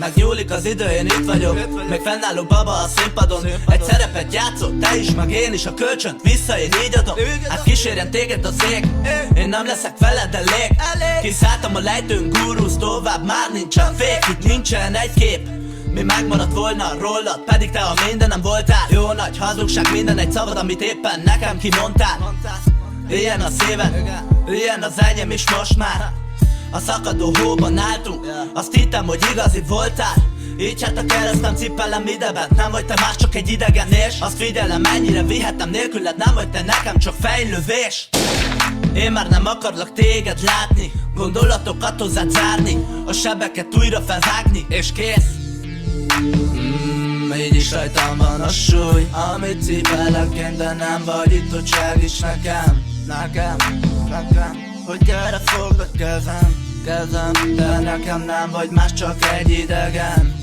Megnyúlik az idő, én itt vagyok, még fennálló baba a színpadon. Egy szerepet játszol, te is, meg én is, a kölcsönt vissza én így adom. Hát kísérjen téged az ég, én nem leszek veled elég. Kiszálltam a lejtőn, gurúz tovább, már nincsen fék. Itt nincsen egy kép, mi megmaradt volna rólad, pedig te a mindenem voltál. Jó nagy hazugság, minden egy szavad, amit éppen nekem kimondtál. Ilyen a szíved, ilyen az enyém is most már. A szakadó hóban álltunk, azt hittem, hogy igazi voltál. Így hát a keresztem cipelem idebent, nem vagy te más, csak egy idegen. És azt figyelem, mennyire vihetem nélküled, nem vagy te nekem, csak fejlővés. Én már nem akarlak téged látni, gondolatokat hozzád zárni, a sebeket újra felvágni, és kész. Így is rajtam van a súly, amit cipelek én, de nem vagy itt, hogy segíts nekem. Hogy gyere fogd a kezem, de nekem nem vagy más, csak egy idegen.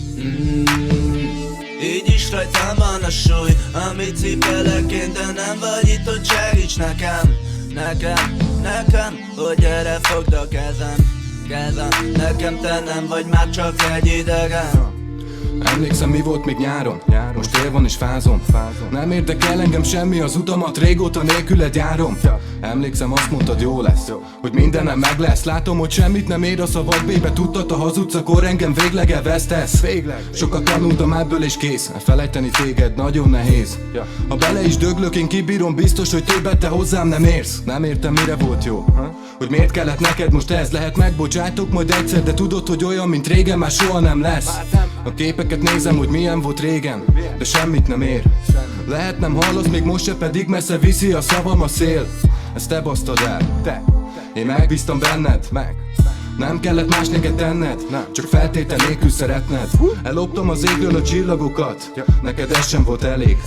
Így is rajtam van a súly, amit cipelek én, de nem vagy itt, hogy segíts nekem. Hogy gyere fogd a kezem, nekem te nem vagy már, csak egy idegen. Emlékszem, mi volt még nyáron? Most tél van és fázom. Nem érdekel engem semmi, az utamat régóta nélküled járom. Emlékszem, azt mondtad, jó lesz, hogy mindenem meg lesz. Látom, hogy semmit nem ér a szavad, bébe tudtad, a hazudsz, akkor engem végleg elvesztesz. Sokat tanultam ebből és kész, elfelejteni téged nagyon nehéz. Ha bele is döglök, én kibírom, biztos, hogy többet te hozzám nem érsz. Nem értem, mire volt jó, hogy miért kellett neked most ez. Lehet megbocsátok majd egyszer, de tudod, hogy olyan, mint régen már soha nem lesz. A képeket nézem, hogy milyen volt régen, de semmit nem ér. Lehet nem hallasz, még most se, pedig messze viszi a szavam a szél. Ezt te basztad el, én megbíztam benned. Nem kellett más neked tenned, csak feltétel nélkül szeretned. Elloptam az égről a csillagokat, neked ez sem volt elég.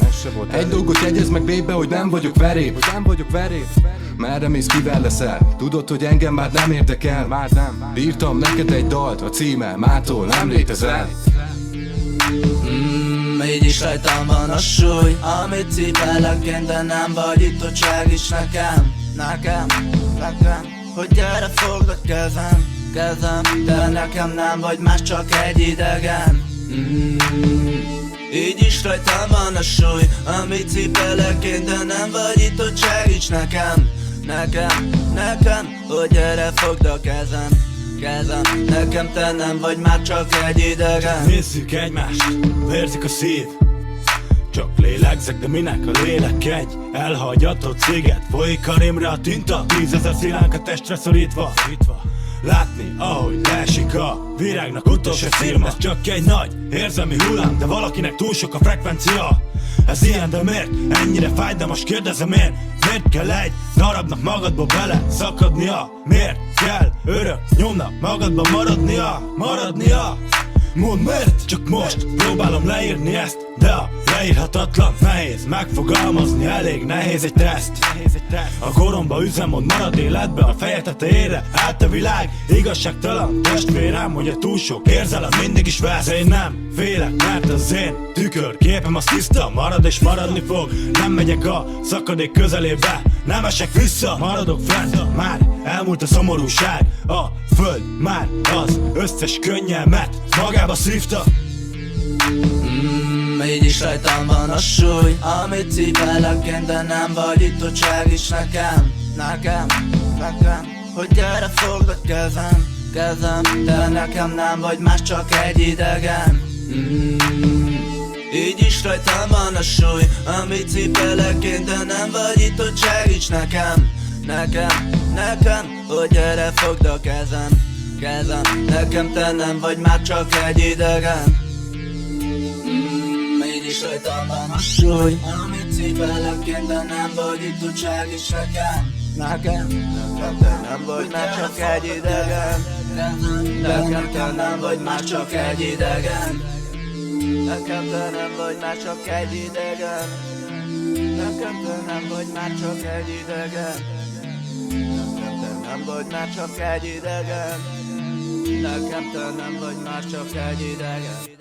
Egy dolgot jegyezd meg, bébe, hogy nem vagyok veréb. Merre mész, kivel leszel? Tudod, hogy engem már nem érdekel. Írtam neked egy dalt, a címe mától nem létezel. Így is rajtam van a súly, amit cipelek én, de nem vagy itt, hogy segíts nekem. Hogy gyere fogd a kezem, de nekem nem vagy más, csak egy idegen. Így is rajtam van a súly, amit cipelek én, de nem vagy itt, hogy segíts nekem. Hogy gyere fogd a kezem, nekem te nem vagy már, csak egy idegen. Nézzük egymást, vérzik a szív, csak lélegzek, de minek a lélek egy elhagyatott céget. Folyik a rémre a tinta, 10 000 szilánk a testre szorítva. Látni, ahogy leesik a virágnak utolsó szirma. Ez csak egy nagy érzelmi hullám, de valakinek túl sok a frekvencia. Ez ilyen, de miért? Ennyire fáj, de most kérdezem én. Miért kell egy darabnak magadba bele szakadnia? Miért kell örök nyomnak magadba maradnia? Mondd miért? Csak most próbálom leírni ezt, de a leírhatatlan nehéz megfogalmazni, elég nehéz egy teszt. A koromba üzemmód marad életbe, a feje tetejére állt a világ. Igazságtalan testvérem, hogy a túl sok érzelem mindig is vesz. Én nem félek, mert az én tükörképem az tiszta, marad és maradni fog. Nem megyek a szakadék közelébe, nem esek vissza, maradok fent. Már elmúlt a szomorúság, a föld már az összes könnyelmet magába szívta. Így is rajtam van a súly, amit cipelek én, de nem vagy itt, hogy segíts nekem. Hogy gyere fogd a kezem, de nekem nem vagy más, csak egy idegen. Így is rajtam van a súly, amit cipelek én, de nem vagy itt, hogy segíts nekem. Hogy gyere fogd a kezem, nekem te nem vagy már, csak egy idegen. Így is rajtam van a súly, amit cipelek én, de nem vagy itt, hogy segíts nekem. Nem vagy már, csak egy idegen. Nekem te nem vagy már, csak egy idegen. Nekem te nem vagy már, csak egy idegen. Nekem te nem vagy már, csak egy idegen. Nekem te nem vagy már, csak egy idegen. Nekem te nem vagy már, csak egy idegen.